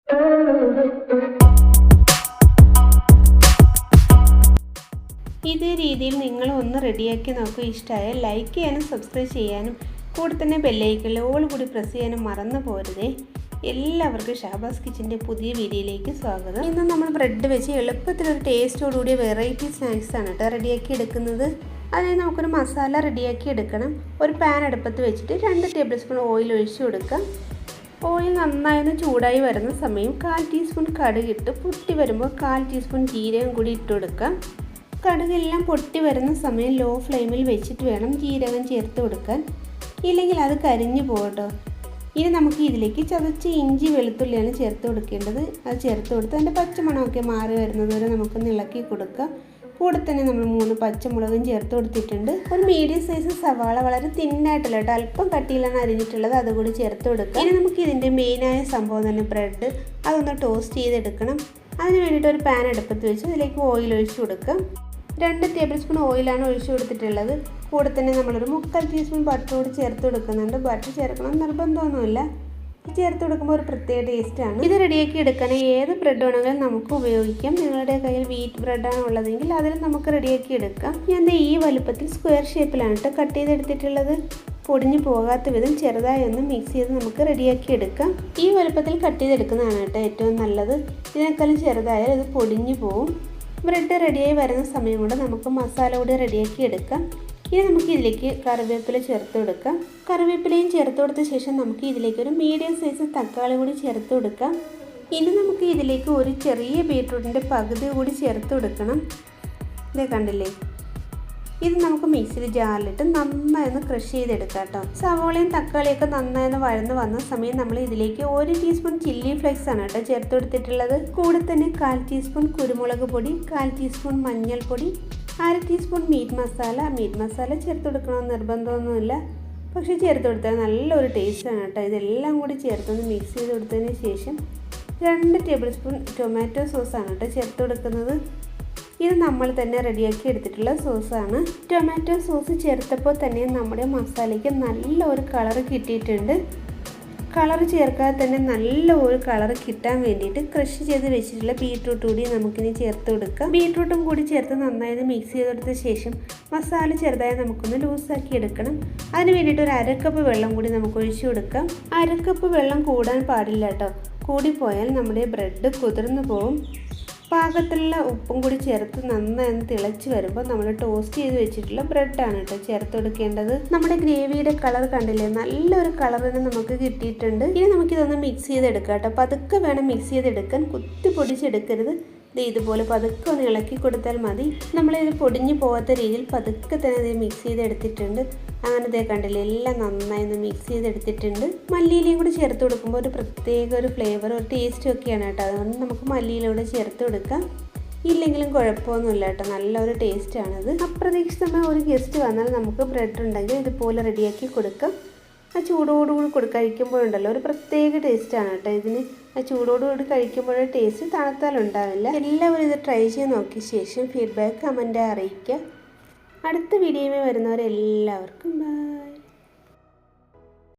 ഇതേ രീതിയിൽ നിങ്ങൾ ഒന്ന് റെഡിയാക്കി നോക്കുക. ഇഷ്ടമായാൽ ലൈക്ക് ചെയ്യാനും സബ്സ്ക്രൈബ് ചെയ്യാനും കൂടെ തന്നെ ബെല്ലൈക്കണിൽ ഓൾ കൂടി പ്രസ് ചെയ്യാനും മറന്നു പോരുതേ. എല്ലാവർക്കും ഷാബാസ് കിച്ചൻ്റെ പുതിയ വീഡിയോയിലേക്ക് സ്വാഗതം. ഇന്ന് നമ്മൾ ബ്രെഡ് വെച്ച് എളുപ്പത്തിലൊരു ടേസ്റ്റോടുകൂടിയ വെറൈറ്റി സ്നാക്സ് ആണ് കേട്ടോ റെഡിയാക്കി എടുക്കുന്നത്. അതിന് നമുക്കൊരു മസാല റെഡിയാക്കി എടുക്കണം. ഒരു പാൻ അടുപ്പത്ത് വെച്ചിട്ട് 2 ടേബിൾ സ്പൂൺ ഓയിൽ ഒഴിച്ചു കൊടുക്കാം. ഓയിൽ നന്നായി ചൂടായി വരുന്ന സമയം 1/4 ടീസ്പൂൺ കടുകിട്ട് പൊട്ടി വരുമ്പോൾ 1/4 ടീസ്പൂൺ ജീരകം കൂടി ഇട്ട് കൊടുക്കാം. കടുകെല്ലാം പൊട്ടി വരുന്ന സമയം ലോ ഫ്ലെയിമിൽ വെച്ചിട്ട് വേണം ജീരകം ചേർത്ത് കൊടുക്കാൻ, ഇല്ലെങ്കിൽ അത് കരിഞ്ഞു പോകട്ടോ. ഇനി നമുക്ക് ഇതിലേക്ക് ചതച്ച ഇഞ്ചി വെളുത്തുള്ളിയാണ് ചേർത്ത് കൊടുക്കേണ്ടത്. അത് ചേർത്ത് കൊടുത്ത് അതിൻ്റെ പച്ചമണമൊക്കെ മാറി വരുന്നത് വരെ നമുക്കൊന്ന് ഇളക്കി കൊടുക്കാം. കൂടെ തന്നെ നമ്മൾ 3 പച്ചമുളകും ചേർത്ത് കൊടുത്തിട്ടുണ്ട്. ഒരു മീഡിയം സൈസ് സവാള വളരെ തിന്നായിട്ടല്ല കേട്ടോ, അല്പം കട്ടിയിലാണ് അരിഞ്ഞിട്ടുള്ളത്, അതുകൂടി ചേർത്ത് കൊടുക്കാം. ഇനി നമുക്ക് ഇതിൻ്റെ മെയിനായ സംഭവം തന്നെ ബ്രെഡ്, അതൊന്ന് ടോസ്റ്റ് ചെയ്തെടുക്കണം. അതിന് വേണ്ടിയിട്ട് ഒരു പാൻ അടുപ്പത്ത് വെച്ച് അതിലേക്ക് ഓയിൽ ഒഴിച്ച് കൊടുക്കാം. 2 ടേബിൾ സ്പൂൺ ഓയിലാണ് ഒഴിച്ചു കൊടുത്തിട്ടുള്ളത്. കൂടെ തന്നെ നമ്മളൊരു 3/4 ടീസ്പൂൺ ബട്ടർ കൂടി ചേർത്ത് കൊടുക്കുന്നുണ്ട്. ബട്ടർ ചേർക്കണം നിർബന്ധമൊന്നുമില്ല, ചേർത്ത് കൊടുക്കുമ്പോൾ ഒരു പ്രത്യേക ടേസ്റ്റാണ്. ഇത് റെഡിയാക്കി എടുക്കാൻ ഏത് ബ്രെഡ് വേണമെങ്കിലും നമുക്ക് ഉപയോഗിക്കാം. നിങ്ങളുടെ കയ്യിൽ വീറ്റ് ബ്രെഡാണ് ഉള്ളതെങ്കിൽ അതിൽ നമുക്ക് റെഡിയാക്കി എടുക്കാം. ഞാൻ ഈ വലുപ്പത്തിൽ സ്ക്വയർ ഷേപ്പിലാണ് കേട്ടോ കട്ട് ചെയ്തെടുത്തിട്ടുള്ളത്. പൊടിഞ്ഞു പോകാത്ത വിധം ചെറുതായി ഒന്ന് മിക്സ് ചെയ്ത് നമുക്ക് റെഡിയാക്കി എടുക്കാം. ഈ വലുപ്പത്തിൽ കട്ട് ചെയ്തെടുക്കുന്നതാണ് കേട്ടോ ഏറ്റവും നല്ലത്. ഇതിനേക്കാളും ചെറുതായാൽ ഇത് പൊടിഞ്ഞു പോവും. ബ്രെഡ് റെഡിയായി വരുന്ന സമയം കൊണ്ട് നമുക്ക് മസാല കൂടി റെഡിയാക്കി എടുക്കാം. ഇനി നമുക്ക് ഇതിലേക്ക് കറിവേപ്പില ചേർത്ത് കൊടുക്കാം. കറിവേപ്പിലയും ചേർത്ത് കൊടുത്ത ശേഷം നമുക്ക് ഇതിലേക്ക് ഒരു മീഡിയം സൈസ് തക്കാളി കൂടി ചേർത്ത് കൊടുക്കാം. ഇനി നമുക്ക് ഇതിലേക്ക് ഒരു ചെറിയ ബീറ്റ്റൂട്ടിൻ്റെ പകുതി കൂടി ചേർത്ത് കൊടുക്കണം. ഇതേ കണ്ടില്ലേ, ഇത് നമുക്ക് മിക്സിയിൽ ജാറിലിട്ട് നന്നായി ഒന്ന് ക്രഷ് ചെയ്തെടുക്കാം കേട്ടോ. സവോളയും തക്കാളിയൊക്കെ നന്നായി വഴന്ന് വന്ന സമയം നമ്മൾ ഇതിലേക്ക് 1 ടീസ്പൂൺ ചില്ലി ഫ്ലേക്സ് ആണ് കേട്ടോ ചേർത്ത് കൊടുത്തിട്ടുള്ളത്. കൂടെ തന്നെ 1/4 ടീസ്പൂൺ കുരുമുളക് പൊടി, 1/4 ടീസ്പൂൺ മഞ്ഞൾപ്പൊടി, 1/2 ടീസ്പൂൺ മീറ്റ് മസാല ചേർത്ത് കൊടുക്കണമെന്ന് നിർബന്ധമൊന്നുമില്ല, പക്ഷേ ചേർത്ത് കൊടുത്താൽ നല്ലൊരു ടേസ്റ്റാണ് കേട്ടോ. ഇതെല്ലാം കൂടി ചേർത്തൊന്ന് മിക്സ് ചെയ്ത് കൊടുത്തതിന് ശേഷം 2 ടേബിൾ സ്പൂൺ ടൊമാറ്റോ സോസാണ് കേട്ടോ ചേർത്ത് കൊടുക്കുന്നത്. ഇത് നമ്മൾ തന്നെ റെഡിയാക്കി എടുത്തിട്ടുള്ള സോസാണ്. ടൊമാറ്റോ സോസ് ചേർത്തപ്പോൾ തന്നെ നമ്മുടെ മസാലയ്ക്ക് നല്ല ഒരു കളർ കിട്ടിയിട്ടുണ്ട്. കളർ ചേർക്കാതെ തന്നെ നല്ല ഒരു കളർ കിട്ടാൻ വേണ്ടിയിട്ട് ക്രഷ് ചെയ്ത് വെച്ചിട്ടുള്ള ബീറ്റ്റൂട്ട് കൂടി നമുക്കിനി ചേർത്ത് കൊടുക്കാം. ബീറ്റ്റൂട്ടും കൂടി ചേർത്ത് നന്നായി മിക്സ് ചെയ്ത് കൊടുത്ത ശേഷം മസാല ചെറുതായി നമുക്കൊന്ന് ലൂസാക്കി എടുക്കണം. അതിന് വേണ്ടിയിട്ട് ഒരു 1/2 കപ്പ് വെള്ളം കൂടി നമുക്ക് ഒഴിച്ചു കൊടുക്കാം. 1/2 കപ്പ് വെള്ളം കൂടാൻ പാടില്ല കേട്ടോ, കൂടിപ്പോയാൽ നമ്മുടെ ബ്രെഡ് കുതിർന്നു പോകും. പാകത്തിലുള്ള ഉപ്പും കൂടി ചേർത്ത് നന്നായി തിളച്ച് വരുമ്പോൾ നമ്മൾ ടോസ്റ്റ് ചെയ്ത് വെച്ചിട്ടുള്ള ബ്രെഡാണ് കേട്ടോ ചേർത്ത് കൊടുക്കേണ്ടത്. നമ്മുടെ ഗ്രേവിയുടെ കളർ കണ്ടില്ലേ, നല്ലൊരു കളർ തന്നെ നമുക്ക് കിട്ടിയിട്ടുണ്ട്. ഇനി നമുക്കിതൊന്ന് മിക്സ് ചെയ്തെടുക്കാം കേട്ടോ. പതുക്കെ വേണം മിക്സ് ചെയ്തെടുക്കാൻ, കുത്തി പൊടിച്ചെടുക്കരുത്. ഇതുപോലെ പതുക്കെ ഒന്ന് ഇളക്കി കൊടുത്താൽ മതി. നമ്മളിത് പൊടിഞ്ഞു പോകാത്ത രീതിയിൽ പതുക്കെ തന്നെ ഇത് മിക്സ് ചെയ്തെടുത്തിട്ടുണ്ട്. അങ്ങനെ കണ്ടില്ലേ, എല്ലാം നന്നായി ഒന്ന് മിക്സ് ചെയ്തെടുത്തിട്ടുണ്ട്. മല്ലിയിലയും കൂടി ചേർത്ത് കൊടുക്കുമ്പോൾ ഒരു പ്രത്യേക ഒരു ഫ്ലേവർ, ഒരു ടേസ്റ്റും ഒക്കെയാണ് കേട്ടോ. അതുകൊണ്ട് നമുക്ക് മല്ലിയിലൂടെ ചേർത്ത് കൊടുക്കാം. ഇല്ലെങ്കിലും കുഴപ്പമൊന്നുമില്ല കേട്ടോ, നല്ലൊരു ടേസ്റ്റാണിത്. അപ്രതീക്ഷിതമായ ഒരു ഗസ്റ്റ് വന്നാൽ നമുക്ക് ബ്രെഡ് ഉണ്ടെങ്കിൽ ഇതുപോലെ റെഡിയാക്കി കൊടുക്കാം. ആ ചൂടോടുകൂടി കഴിക്കുമ്പോഴുണ്ടല്ലോ ഒരു പ്രത്യേക ടേസ്റ്റാണ് കേട്ടോ ഇതിന്. ആ ചൂടോടുകൂടി കഴിക്കുമ്പോഴേ ടേസ്റ്റ് തണുത്താലുണ്ടാവില്ല. എല്ലാവരും ഇത് ട്രൈ ചെയ്ത് നോക്കിയ ശേഷം ഫീഡ്ബാക്ക് കമൻറ്റായി അറിയിക്കുക. അടുത്ത വീഡിയോയിൽ വരുന്നവരെല്ലാവർക്കും ബൈ.